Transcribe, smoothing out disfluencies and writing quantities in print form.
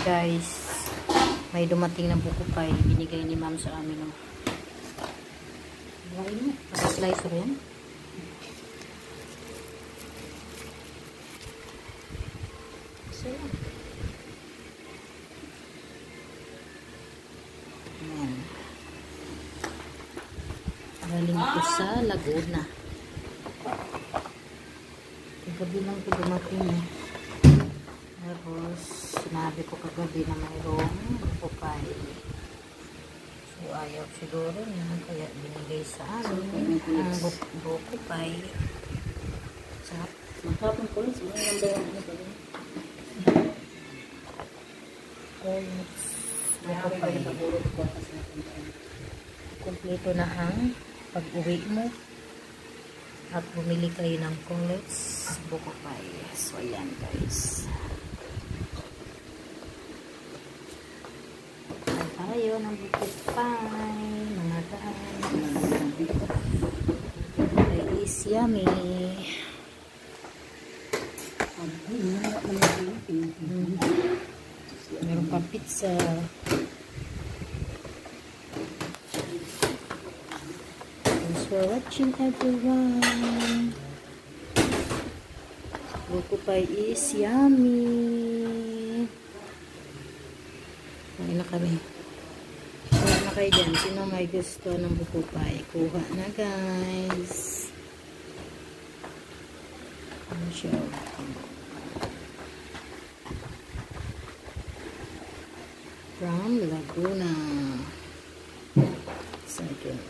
guys, may dumating na buko pie. Binigay ni ma'am sa amin. Slicer yan. So, ayan. Galing ko sa Laguna. Kagabi lang ko dumating eh. Tapos, sinabi ko kagabi na mayroong buko pie. So, ayaw siguro niya. Kaya binigay sa amin ang buko pie. Sarap. Matapon ko rin. Sino yung number 1 ito? Buko pie. Kompleto na ang pag-uwi mo. At bumili kayo ng Collets buko pie. So, ayan guys. Tayo ng buko pie. Mga guys. It is yummy. Meron pa pizza. Thanks for watching everyone. Buko pie is yummy. Kain na kami. Kain na kayo dyan. Sino may gusto ng buko pie? Kuha na guys. Ano siya? From Laguna. Second.